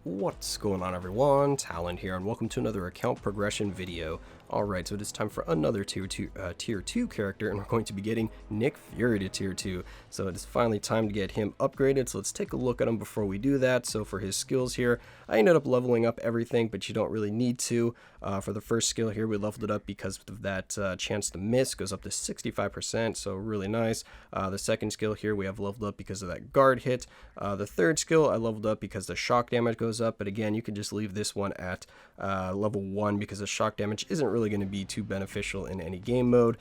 What's going on, everyone? Talen here, and welcome to another account progression video. Alright, so it is time for another tier 2 character, and we're going to be getting Nick Fury to tier 2. So it is finally time to get him upgraded, so let's take a look at him before we do that. So for his skills here, I ended up leveling up everything, but you don't really need to. For the first skill here, we leveled it up because of that chance to miss, goes up to 65%, so really nice. The second skill here, we have leveled up because of that guard hit. The third skill, I leveled up because the shock damage goes up, but again, you can just leave this one at level 1 because the shock damage isn't really going to be too beneficial in any game mode.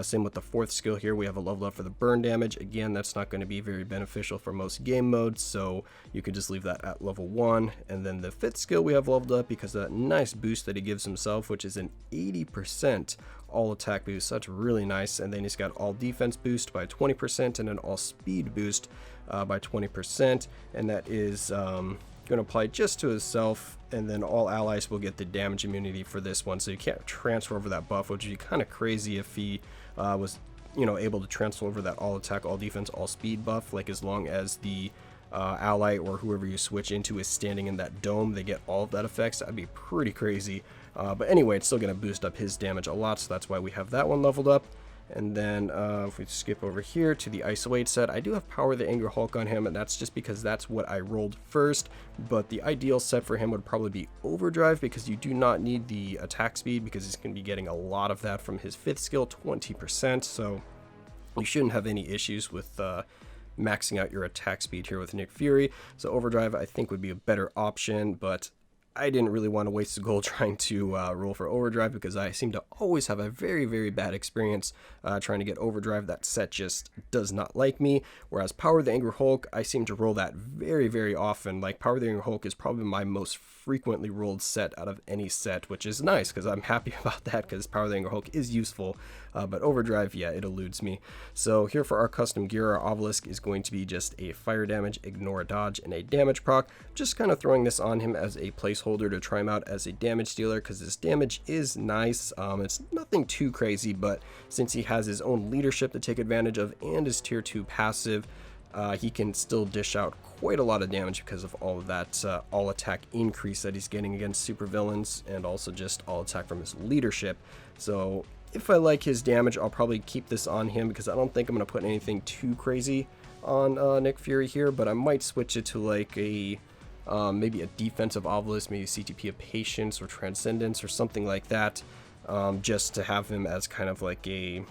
Same with the fourth skill here, we have a level up for the burn damage. Again, that's not going to be very beneficial for most game modes, so you can just leave that at level 1. And then the fifth skill we have leveled up because of that nice boost that he gives himself, which is an 80% all attack boost. That's really nice. And then he's got all defense boost by 20% and an all speed boost by 20%, and that is going to apply just to himself, and then all allies will get the damage immunity for this one, so you can't transfer over that buff, which would be kind of crazy if he was able to transfer over that all attack, all defense, all speed buff. Like, as long as the ally or whoever you switch into is standing in that dome, they get all of that effects. That'd be pretty crazy. But anyway, it's still going to boost up his damage a lot, so that's why we have that one leveled up. And then if we skip over here to the Isolate set, I do have Power the Angry Hulk on him, and that's just because that's what I rolled first. But the ideal set for him would probably be Overdrive, because you do not need the attack speed, because he's going to be getting a lot of that from his fifth skill, 20%. So you shouldn't have any issues with maxing out your attack speed here with Nick Fury. So Overdrive, I think, would be a better option, but I didn't really want to waste the gold trying to roll for Overdrive, because I seem to always have a very, very bad experience trying to get Overdrive. That set just does not like me. Whereas Power the Angry Hulk, I seem to roll that very, very often. Like, Power the Angry Hulk is probably my most frequently rolled set out of any set, which is nice because I'm happy about that, because Power the Angry Hulk is useful. But Overdrive, yeah, it eludes me. So here for our custom gear, our Obelisk is going to be just a fire damage, ignore, dodge, and a damage proc. Just kind of throwing this on him as a placeholder to try him out as a damage dealer, because his damage is nice. It's nothing too crazy, but since he has his own leadership to take advantage of and his tier 2 passive, he can still dish out quite a lot of damage because of all of that all attack increase that he's getting against supervillains, and also just all attack from his leadership. So if I like his damage, I'll probably keep this on him, because I don't think I'm going to put anything too crazy on Nick Fury here, but I might switch it to like a maybe a defensive Obelisk, maybe CTP of Patience or Transcendence or something like that, just to have him as kind of like a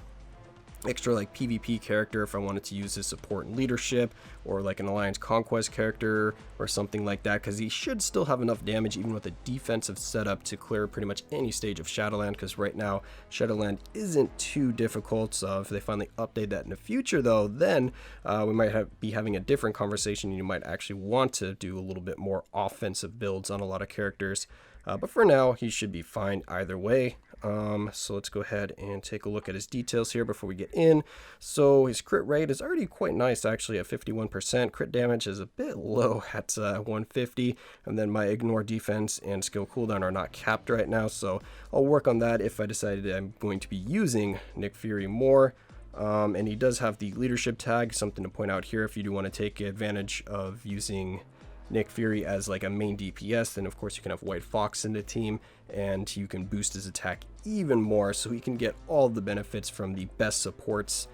extra like PvP character if I wanted to use his support and leadership, or like an Alliance Conquest character or something like that, because he should still have enough damage even with a defensive setup to clear pretty much any stage of Shadowland, because right now Shadowland isn't too difficult. So if they finally update that in the future though, then we might be having a different conversation, and you might actually want to do a little bit more offensive builds on a lot of characters. But for now, he should be fine either way. So let's go ahead and take a look at his details here before we get in. So his crit rate is already quite nice, actually, at 51%. Crit damage is a bit low at 150. And then my ignore, defense, and skill cooldown are not capped right now, so I'll work on that if I decided I'm going to be using Nick Fury more. And he does have the leadership tag, something to point out here if you do want to take advantage of using Nick Fury as like a main DPS. Then of course you can have White Fox in the team, and you can boost his attack even more, so he can get all the benefits from the best supports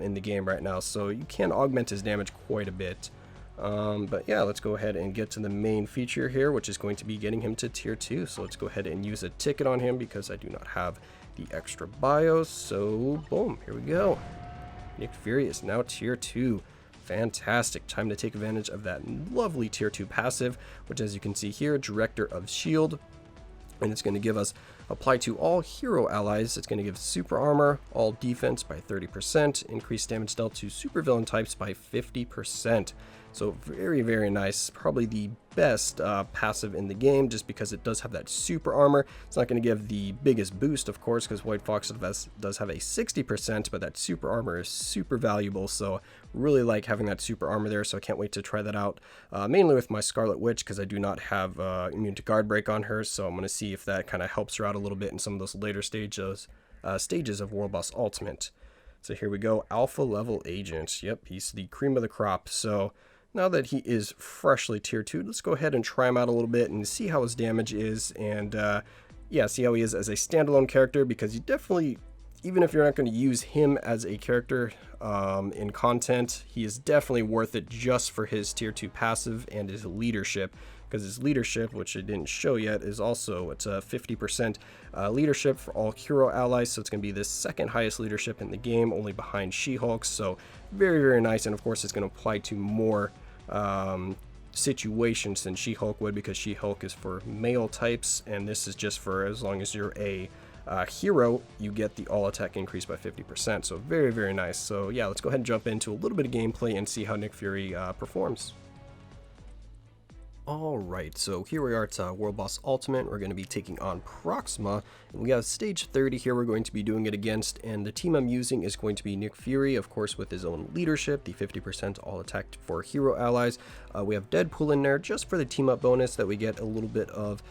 in the game right now. So you can augment his damage quite a bit. But yeah, let's go ahead and get to the main feature here, which is going to be getting him to tier 2. So let's go ahead and use a ticket on him, because I do not have the extra bios. So boom, here we go. Nick Fury is now tier 2. Fantastic. Time to take advantage of that lovely tier 2 passive, which, as you can see here, Director of Shield, and it's going to give us apply to all hero allies. It's going to give super armor, all defense by 30%, increased damage dealt to supervillain types by 50%. So very, very nice. Probably the best passive in the game, just because it does have that super armor. It's not going to give the biggest boost, of course, because White Fox does have a 60%, but that super armor is super valuable. So really like having that super armor there, so I can't wait to try that out, mainly with my Scarlet Witch, because I do not have immune to guard break on her. So I'm going to see if that kind of helps her out a little bit in some of those later stages of World Boss Ultimate. So here we go, Alpha level agent. Yep, he's the cream of the crop. So now that he is freshly tier 2, let's go ahead and try him out a little bit and see how his damage is, and yeah, see how he is as a standalone character, because you definitely, even if you're not going to use him as a character in content, he is definitely worth it just for his tier 2 passive and his leadership, because his leadership, which I didn't show yet, is also, it's a 50% leadership for all hero allies, so it's going to be the second highest leadership in the game, only behind She-Hulk, so very, very nice, and of course it's going to apply to more situations than She-Hulk would, because She-Hulk is for male types, and this is just for as long as you're a hero, you get the all attack increase by 50%, so very, very nice. So yeah, let's go ahead and jump into a little bit of gameplay and see how Nick Fury performs. Alright, so here we are at World Boss Ultimate. We're going to be taking on Proxima, and we have stage 30 here we're going to be doing it against, and the team I'm using is going to be Nick Fury, of course with his own leadership, the 50% all attack for hero allies. We have Deadpool in there just for the team up bonus that we get a little bit of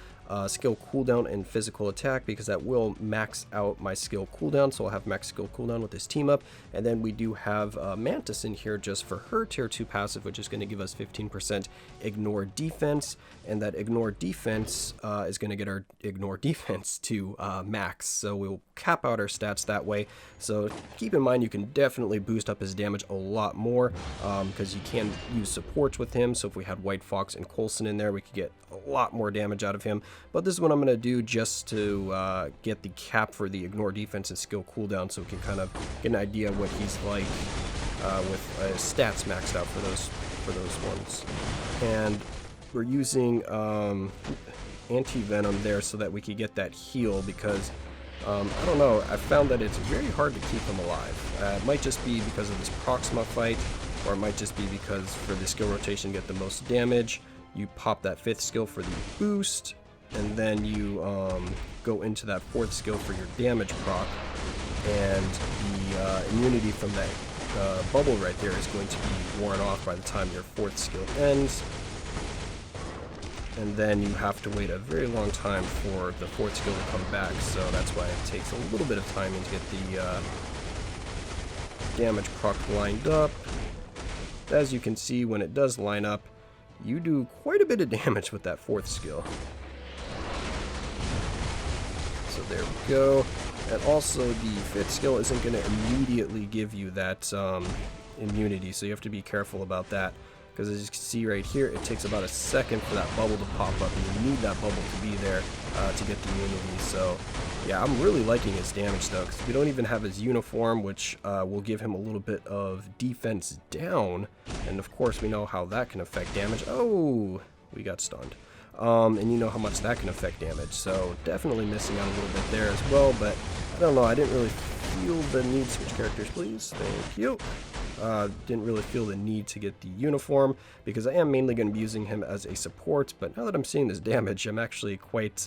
skill cooldown and physical attack, because that will max out my skill cooldown, so I'll have max skill cooldown with this team up. And then we do have Mantis in here just for her tier 2 passive, which is going to give us 15% ignore defense, and that ignore defense is going to get our ignore defense to max, so we'll cap out our stats that way. So keep in mind, you can definitely boost up his damage a lot more, because you can use supports with him. So if we had White Fox and Coulson in there, we could get a lot more damage out of him. But this is what I'm going to do just to get the cap for the ignore defense and skill cooldown, so we can kind of get an idea of what he's like with stats maxed out for those ones. And we're using anti-venom there so that we could get that heal, because I don't know, I found that it's very hard to keep him alive. It might just be because of this Proxima fight, or it might just be because for the skill rotation to get the most damage, you pop that 5th skill for the boost, and then you go into that 4th skill for your damage proc, and the immunity from that bubble right there is going to be worn off by the time your 4th skill ends, and then you have to wait a very long time for the 4th skill to come back, so that's why it takes a little bit of time to get the damage proc lined up. As you can see, when it does line up, you do quite a bit of damage with that 4th skill. So there we go. And also the 5th skill isn't going to immediately give you that immunity, so you have to be careful about that, because as you can see right here, it takes about a second for that bubble to pop up, and you need that bubble to be there to get the immunity. So yeah, I'm really liking his damage though, because we don't even have his uniform, which will give him a little bit of defense down, and of course we know how that can affect damage. Oh, we got stunned. And you know how much that can affect damage, so definitely missing out a little bit there as well. But I don't know, I didn't really feel the need to switch characters, please. Thank you. Didn't really feel the need to get the uniform, because I am mainly going to be using him as a support. But now that I'm seeing this damage, I'm actually quite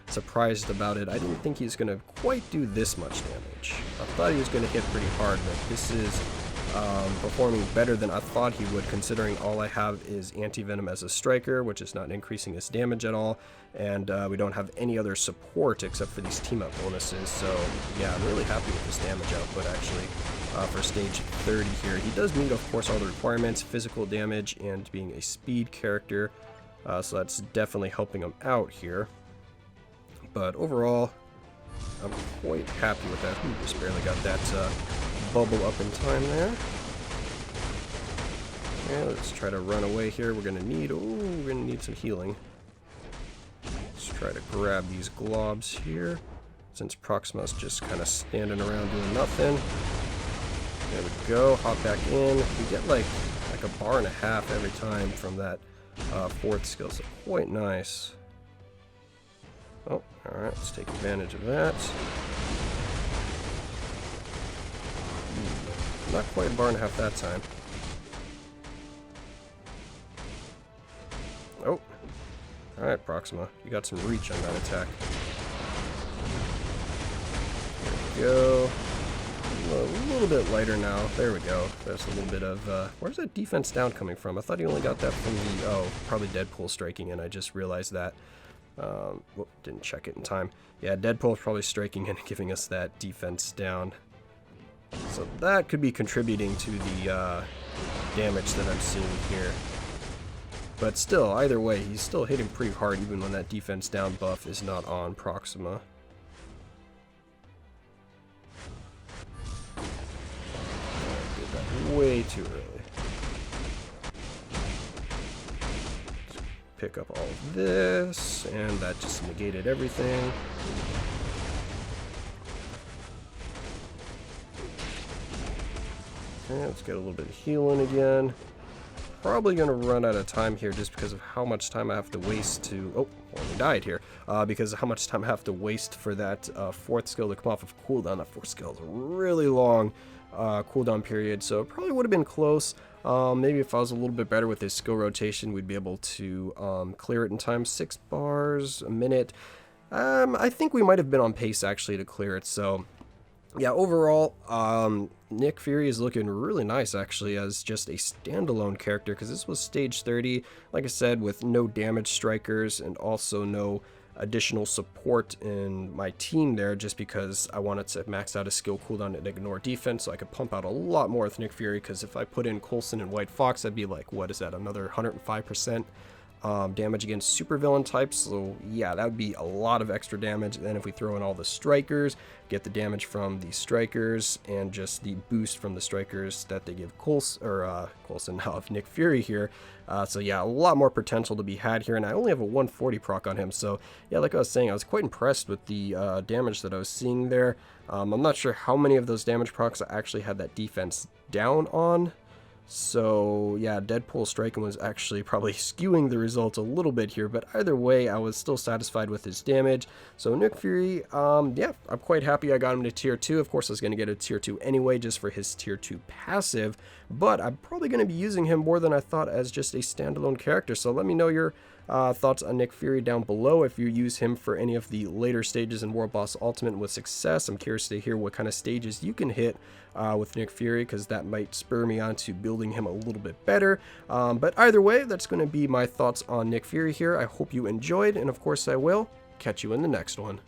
surprised about it. I didn't think he was going to quite do this much damage. I thought he was going to hit pretty hard, but this is performing better than I thought he would, considering all I have is anti-venom as a striker, which is not increasing his damage at all, and we don't have any other support except for these team-up bonuses. So yeah, I'm really happy with this damage output actually for stage 30 here. He does meet, of course, all the requirements, physical damage and being a speed character, so that's definitely helping him out here. But overall, I'm quite happy with that. Ooh, just barely got that bubble up in time there. Okay, let's try to run away here. We're gonna need some healing. Let's try to grab these globs here, since Proxima's just kind of standing around doing nothing. There we go. Hop back in. We get like a bar and a half every time from that 4th skill, so quite nice. Oh, all right. Let's take advantage of that. Not quite a bar and a half that time. Oh. Alright, Proxima. You got some reach on that attack. There we go. A little bit lighter now. There we go. There's a little bit of... where's that defense down coming from? I thought he only got that from the... Oh, probably Deadpool striking in. I just realized that. Whoop, didn't check it in time. Yeah, Deadpool's probably striking in and giving us that defense down. So that could be contributing to the damage that I'm seeing here. But still, either way, he's still hitting pretty hard even when that defense down buff is not on Proxima. Did that way too early. Pick up all of this, and that just negated everything. Okay, let's get a little bit of healing again. Probably going to run out of time here just because of how much time I have to waste to... Oh, well, we died here. Because of how much time I have to waste for that fourth skill to come off of cooldown. That fourth skill is a really long cooldown period, so it probably would have been close. Maybe if I was a little bit better with his skill rotation, we'd be able to clear it in time. 6 bars a minute. I think we might have been on pace actually to clear it, so... Yeah, overall, Nick Fury is looking really nice, actually, as just a standalone character, because this was stage 30, like I said, with no damage strikers and also no additional support in my team there, just because I wanted to max out a skill cooldown and ignore defense, so I could pump out a lot more with Nick Fury, because if I put in Coulson and White Fox, that'd be like, what is that, another 105%? Damage against supervillain types, so yeah, that would be a lot of extra damage. And then if we throw in all the strikers, get the damage from the strikers and just the boost from the strikers that they give Coulson now of Nick Fury here. So yeah, a lot more potential to be had here, and I only have a 140 proc on him, so yeah, like I was saying, I was quite impressed with the damage that I was seeing there. I'm not sure how many of those damage procs I actually had that defense down on. So yeah, Deadpool striking was actually probably skewing the results a little bit here, but either way, I was still satisfied with his damage. So Nick Fury, yeah, I'm quite happy I got him to tier 2. Of course, I was going to get a tier 2 anyway, just for his tier 2 passive, but I'm probably going to be using him more than I thought as just a standalone character. So let me know your thoughts on Nick Fury down below. If you use him for any of the later stages in World Boss Ultimate with success, I'm curious to hear what kind of stages you can hit with Nick Fury, because that might spur me on to building him a little bit better. But either way, that's going to be my thoughts on Nick Fury here. I hope you enjoyed, and of course I will catch you in the next one.